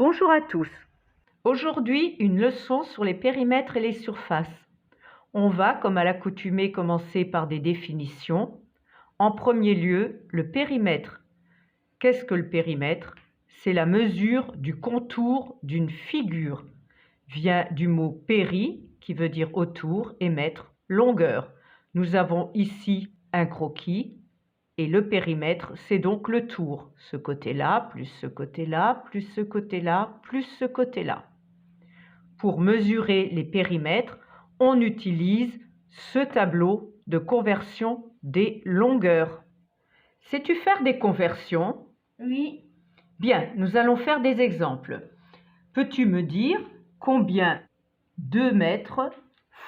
Bonjour à tous. Aujourd'hui, une leçon sur les périmètres et les surfaces. On va, comme à l'accoutumée, commencer par des définitions. En premier lieu, le périmètre. Qu'est-ce que le périmètre? C'est la mesure du contour d'une figure. Vient du mot péri, qui veut dire autour, et mètre, longueur. Nous avons ici un croquis. Et le périmètre, c'est donc le tour. Ce côté-là, plus ce côté-là, plus ce côté-là, plus ce côté-là. Pour mesurer les périmètres, on utilise ce tableau de conversion des longueurs. Sais-tu faire des conversions? Oui. Bien, nous allons faire des exemples. Peux-tu me dire combien 2 mètres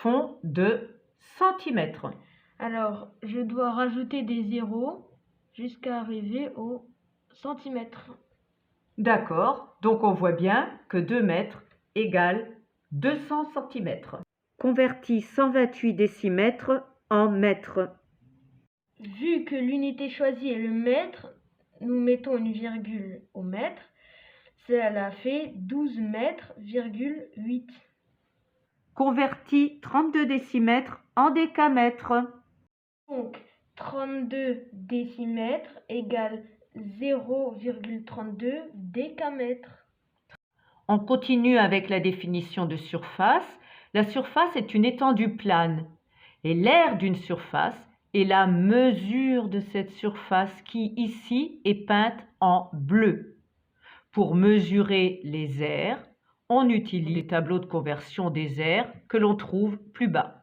font de centimètres? Alors, je dois rajouter des zéros jusqu'à arriver au centimètre. D'accord, donc on voit bien que 2 mètres égale 200 centimètres. Convertis 128 décimètres en mètres. Vu que l'unité choisie est le mètre, nous mettons une virgule au mètre. Cela fait 12 mètres,8. Convertis 32 décimètres en décamètres. Donc, 32 décimètres égale 0,32 décamètres. On continue avec la définition de surface. La surface est une étendue plane et l'aire d'une surface est la mesure de cette surface qui ici est peinte en bleu. Pour mesurer les aires, on utilise le tableau de conversion des aires que l'on trouve plus bas.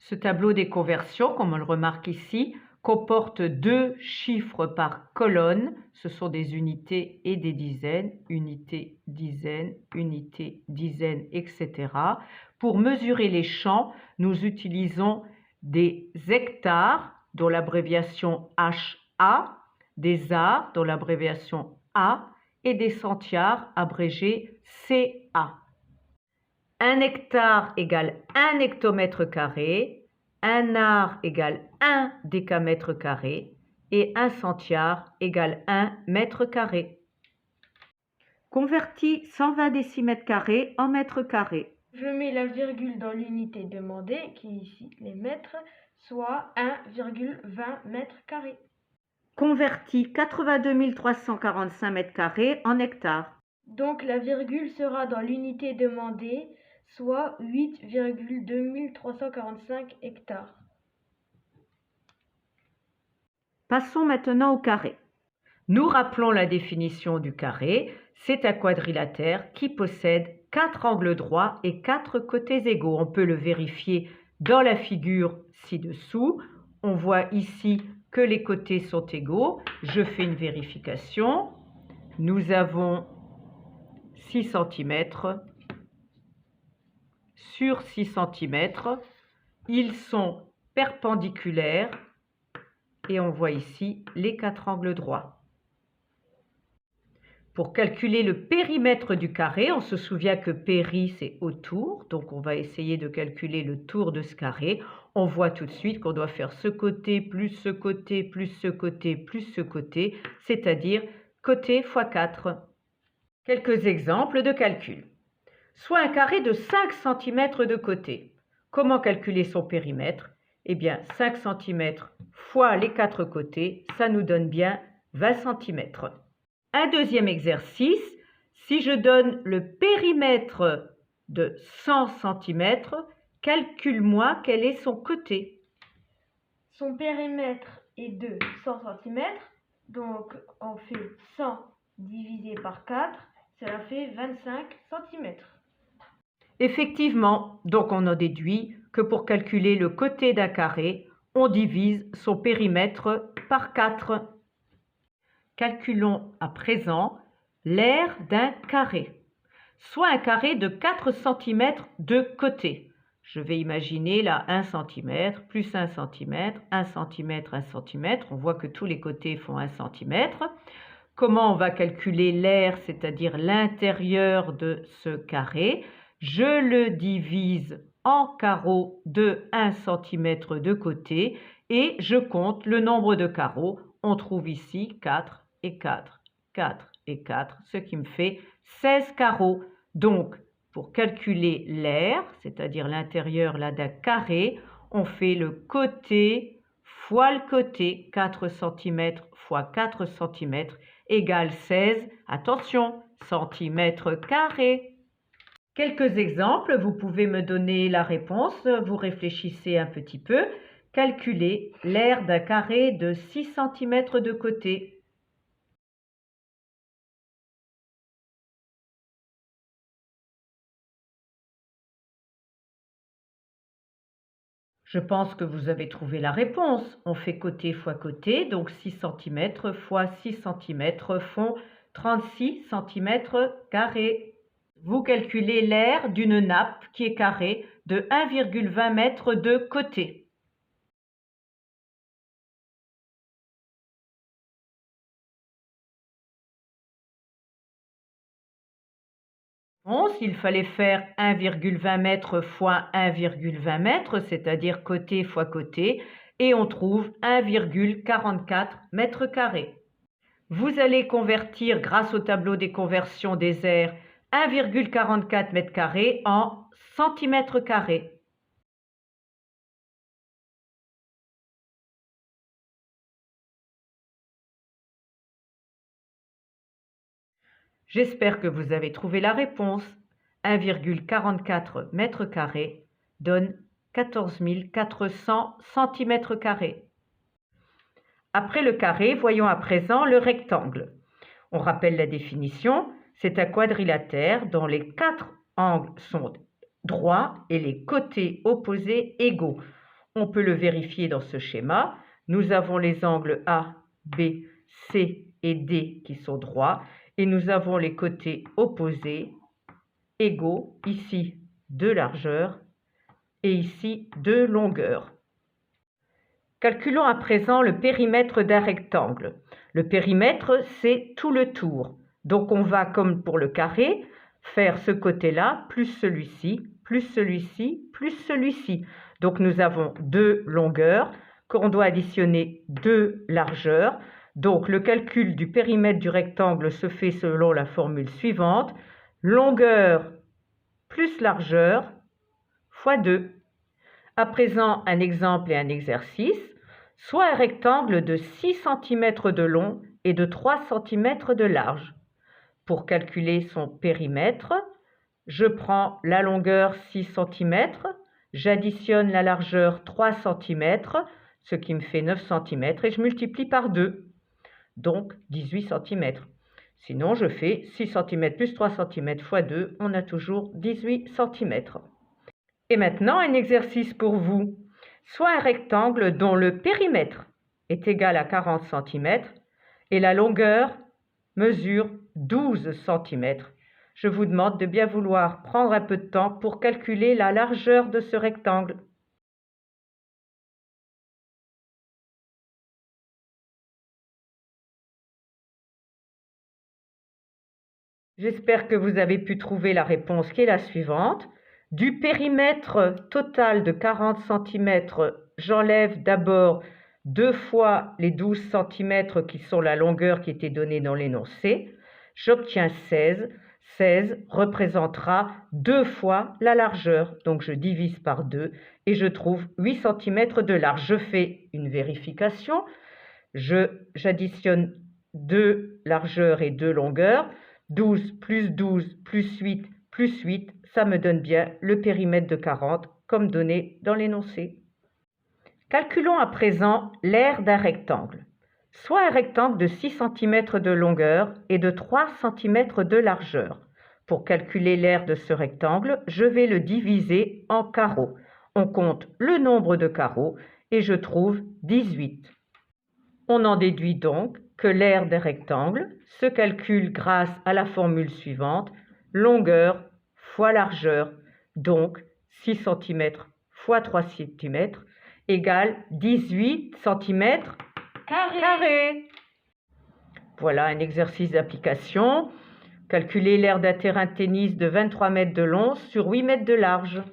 Ce tableau des conversions, comme on le remarque ici, comporte 2 chiffres par colonne. Ce sont des unités et des dizaines, unité, dizaine, unité, dizaine, etc. Pour mesurer les champs, nous utilisons des hectares, dont l'abréviation HA, des arts, dont l'abréviation A, et des centiares, abrégé CA. 1 hectare égale 1 hectomètre carré, 1 art égale 1 décamètre carré et 1 centiare égale 1 mètre carré. Convertis 120 décimètres carrés en mètres carrés. Je mets la virgule dans l'unité demandée, qui est ici les mètres, soit 1,20 mètres carrés. Convertis 82 345 mètres carrés en hectares. Donc la virgule sera dans l'unité demandée, soit 8,2345 hectares. Passons maintenant au carré. Nous rappelons la définition du carré. C'est un quadrilatère qui possède 4 angles droits et 4 côtés égaux. On peut le vérifier dans la figure ci-dessous. On voit ici que les côtés sont égaux. Je fais une vérification. Nous avons 6 cm sur 6 cm. Ils sont perpendiculaires et on voit ici les 4 angles droits. Pour calculer le périmètre du carré, on se souvient que péri c'est autour, donc on va essayer de calculer le tour de ce carré. On voit tout de suite qu'on doit faire ce côté plus ce côté plus ce côté plus ce côté, c'est-à-dire côté fois 4. Quelques exemples de calcul. Soit un carré de 5 cm de côté. Comment calculer son périmètre? Eh bien, 5 cm fois les 4 côtés, ça nous donne bien 20 cm. Un deuxième exercice, si je donne le périmètre de 100 cm, calcule-moi quel est son côté. Son périmètre est de 100 cm, donc on fait 100 divisé par 4, cela fait 25 cm. Effectivement, donc on en déduit que pour calculer le côté d'un carré, on divise son périmètre par 4. Calculons à présent l'aire d'un carré, soit un carré de 4 cm de côté. Je vais imaginer là 1 cm, plus 1 cm, 1 cm, 1 cm. On voit que tous les côtés font 1 cm. Comment on va calculer l'aire, c'est-à-dire l'intérieur de ce carré? Je le divise en carreaux de 1 cm de côté et je compte le nombre de carreaux. On trouve ici 4 et 4, 4 et 4, ce qui me fait 16 carreaux. Donc, pour calculer l'aire, c'est-à-dire l'intérieur là d'un carré, on fait le côté fois le côté, 4 cm fois 4 cm égale 16, attention, centimètres carrés. Quelques exemples, vous pouvez me donner la réponse, vous réfléchissez un petit peu. Calculez l'aire d'un carré de 6 cm de côté. Je pense que vous avez trouvé la réponse. On fait côté fois côté, donc 6 cm fois 6 cm font 36 cm². Vous calculez l'aire d'une nappe qui est carrée de 1,20 m de côté. Bon, s'il fallait faire 1,20 m fois 1,20 m, c'est-à-dire côté fois côté, et on trouve 1,44 m². Vous allez convertir, grâce au tableau des conversions des aires, 1,44 m² en centimètres carrés. J'espère que vous avez trouvé la réponse. 1,44 m² donne 14 400 cm². Après le carré, voyons à présent le rectangle. On rappelle la définition, c'est un quadrilatère dont les 4 angles sont droits et les côtés opposés égaux. On peut le vérifier dans ce schéma. Nous avons les angles A, B, C et D qui sont droits et nous avons les côtés opposés égaux, ici de largeur et ici de longueur. Calculons à présent le périmètre d'un rectangle. Le périmètre, c'est tout le tour. Donc on va, comme pour le carré, faire ce côté-là, plus celui-ci, plus celui-ci, plus celui-ci. Donc nous avons 2 longueurs, qu'on doit additionner 2 largeurs. Donc le calcul du périmètre du rectangle se fait selon la formule suivante. Longueur plus largeur fois 2. À présent, un exemple et un exercice. Soit un rectangle de 6 cm de long et de 3 cm de large. Pour calculer son périmètre, je prends la longueur 6 cm, j'additionne la largeur 3 cm, ce qui me fait 9 cm, et je multiplie par 2, donc 18 cm. Sinon, je fais 6 cm plus 3 cm fois 2, on a toujours 18 cm. Et maintenant, un exercice pour vous. Soit un rectangle dont le périmètre est égal à 40 cm et la longueur mesure 12 cm. Je vous demande de bien vouloir prendre un peu de temps pour calculer la largeur de ce rectangle. J'espère que vous avez pu trouver la réponse qui est la suivante. Du périmètre total de 40 cm, j'enlève d'abord 2 fois les 12 cm qui sont la longueur qui était donnée dans l'énoncé. J'obtiens 16. 16 représentera 2 fois la largeur. Donc je divise par 2 et je trouve 8 cm de large. Je fais une vérification. J'additionne 2 largeurs et 2 longueurs. 12 plus 8 plus 8, ça me donne bien le périmètre de 40 comme donné dans l'énoncé. Calculons à présent l'aire d'un rectangle. Soit un rectangle de 6 cm de longueur et de 3 cm de largeur. Pour calculer l'aire de ce rectangle, je vais le diviser en carreaux. On compte le nombre de carreaux et je trouve 18. On en déduit donc que l'aire d'un rectangle se calcule grâce à la formule suivante, longueur fois largeur, donc 6 cm fois 3 cm égale 18 cm carrés. Voilà un exercice d'application. Calculer l'aire d'un terrain de tennis de 23 mètres de long sur 8 mètres de large.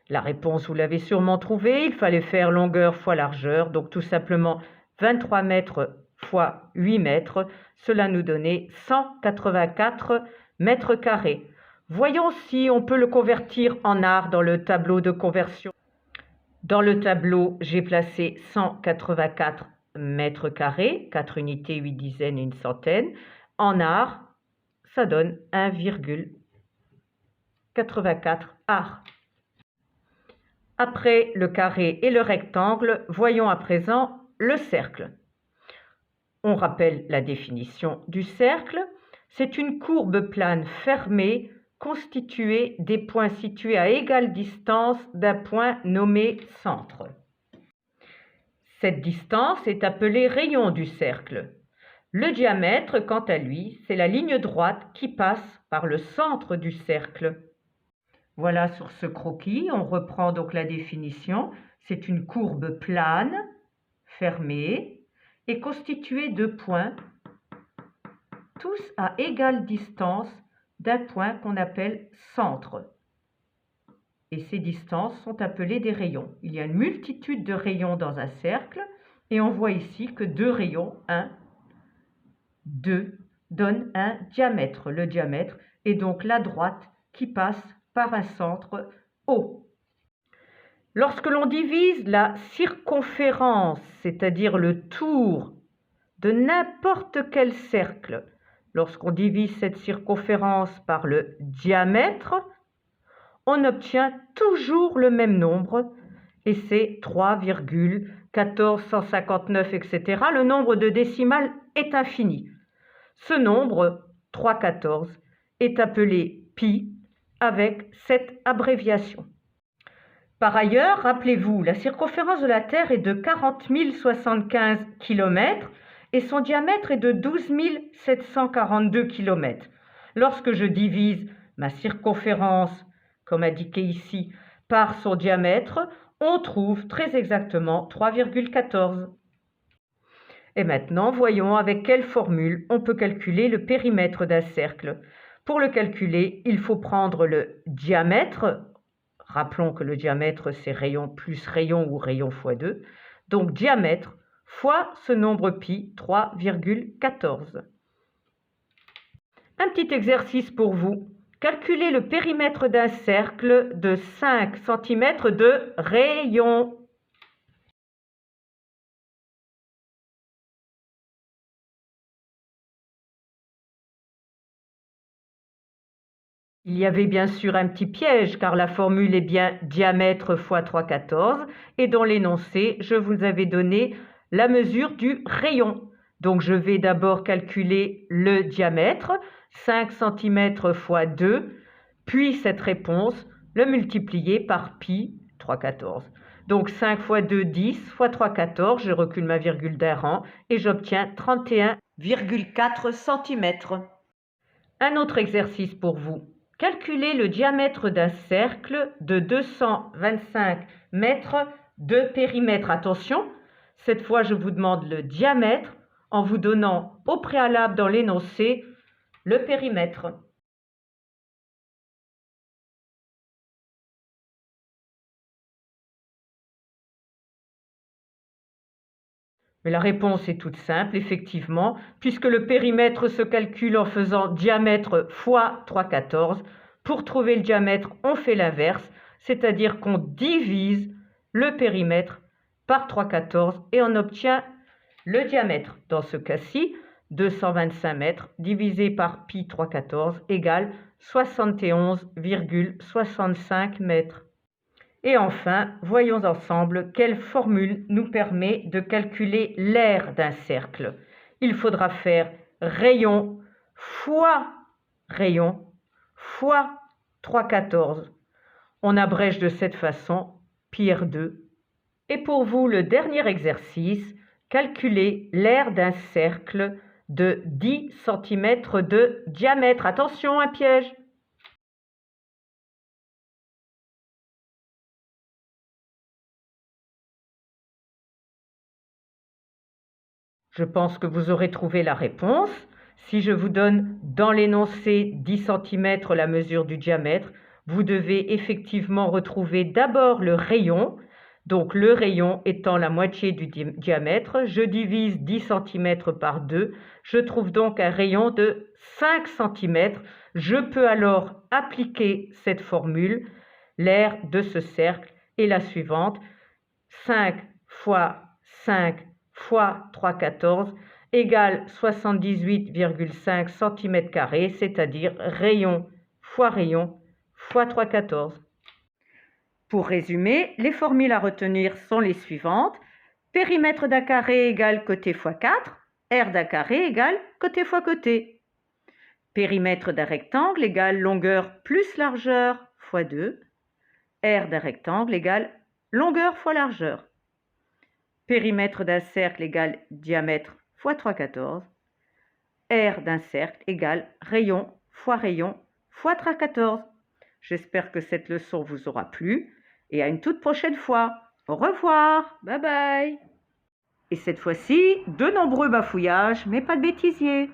La réponse, vous l'avez sûrement trouvée, il fallait faire longueur fois largeur, donc tout simplement 23 mètres fois 8 mètres, cela nous donnait 184 mètres carrés. Voyons si on peut le convertir en art dans le tableau de conversion. Dans le tableau, j'ai placé 184 mètres carrés, 4 unités, 8 dizaines et une centaine. En art, ça donne 1,84 art. Après le carré et le rectangle, voyons à présent le cercle. On rappelle la définition du cercle. C'est une courbe plane fermée constituée des points situés à égale distance d'un point nommé centre. Cette distance est appelée rayon du cercle. Le diamètre, quant à lui, c'est la ligne droite qui passe par le centre du cercle. Voilà sur ce croquis, on reprend donc la définition. C'est une courbe plane, fermée, et constituée de points, tous à égale distance d'un point qu'on appelle centre. Et ces distances sont appelées des rayons. Il y a une multitude de rayons dans un cercle, et on voit ici que deux rayons, 1, 2, donnent un diamètre. Le diamètre est donc la droite qui passe par un centre O. Lorsque l'on divise la circonférence, c'est-à-dire le tour de n'importe quel cercle, lorsqu'on divise cette circonférence par le diamètre, on obtient toujours le même nombre, et c'est 3,14159, etc. Le nombre de décimales est infini. Ce nombre, 314, est appelé pi, avec cette abréviation. Par ailleurs, rappelez-vous, la circonférence de la Terre est de 40 075 km et son diamètre est de 12 742 km. Lorsque je divise ma circonférence, comme indiqué ici, par son diamètre, on trouve très exactement 3,14. Et maintenant, voyons avec quelle formule on peut calculer le périmètre d'un cercle. Pour le calculer, il faut prendre le diamètre. Rappelons que le diamètre, c'est rayon plus rayon ou rayon fois 2. Donc, diamètre fois ce nombre pi, 3,14. Un petit exercice pour vous. Calculez le périmètre d'un cercle de 5 cm de rayon. Il y avait bien sûr un petit piège car la formule est bien diamètre fois 3,14 et dans l'énoncé, je vous avais donné la mesure du rayon. Donc je vais d'abord calculer le diamètre, 5 cm fois 2, puis cette réponse, le multiplier par pi, 3,14. Donc 5 fois 2, 10, fois 3,14, je recule ma virgule d'un rang et j'obtiens 31,4 cm. Un autre exercice pour vous. Calculez le diamètre d'un cercle de 225 mètres de périmètre. Attention, cette fois je vous demande le diamètre en vous donnant au préalable dans l'énoncé le périmètre. Mais la réponse est toute simple, effectivement, puisque le périmètre se calcule en faisant diamètre fois 3,14. Pour trouver le diamètre, on fait l'inverse, c'est-à-dire qu'on divise le périmètre par 3,14 et on obtient le diamètre. Dans ce cas-ci, 225 mètres divisé par pi 3,14 égale 71,65 mètres. Et enfin, voyons ensemble quelle formule nous permet de calculer l'aire d'un cercle. Il faudra faire rayon fois 3,14. On abrège de cette façon pi r2. Et pour vous, le dernier exercice, calculer l'aire d'un cercle de 10 cm de diamètre. Attention, un piège! Je pense que vous aurez trouvé la réponse. Si je vous donne dans l'énoncé 10 cm la mesure du diamètre, vous devez effectivement retrouver d'abord le rayon. Donc le rayon étant la moitié du diamètre, je divise 10 cm par 2. Je trouve donc un rayon de 5 cm. Je peux alors appliquer cette formule. L'aire de ce cercle est la suivante. 5 fois 5 fois 3/14 égale 78,5 cm², c'est-à-dire rayon fois 3/14. Pour résumer, les formules à retenir sont les suivantes. Périmètre d'un carré égale côté fois 4, R d'un carré égale côté fois côté. Périmètre d'un rectangle égale longueur plus largeur fois 2. R d'un rectangle égale longueur fois largeur. Périmètre d'un cercle égale diamètre fois 3/14. R d'un cercle égale rayon fois 3/14. J'espère que cette leçon vous aura plu et à une toute prochaine fois. Au revoir. Bye bye. Et cette fois-ci, de nombreux bafouillages, mais pas de bêtisier.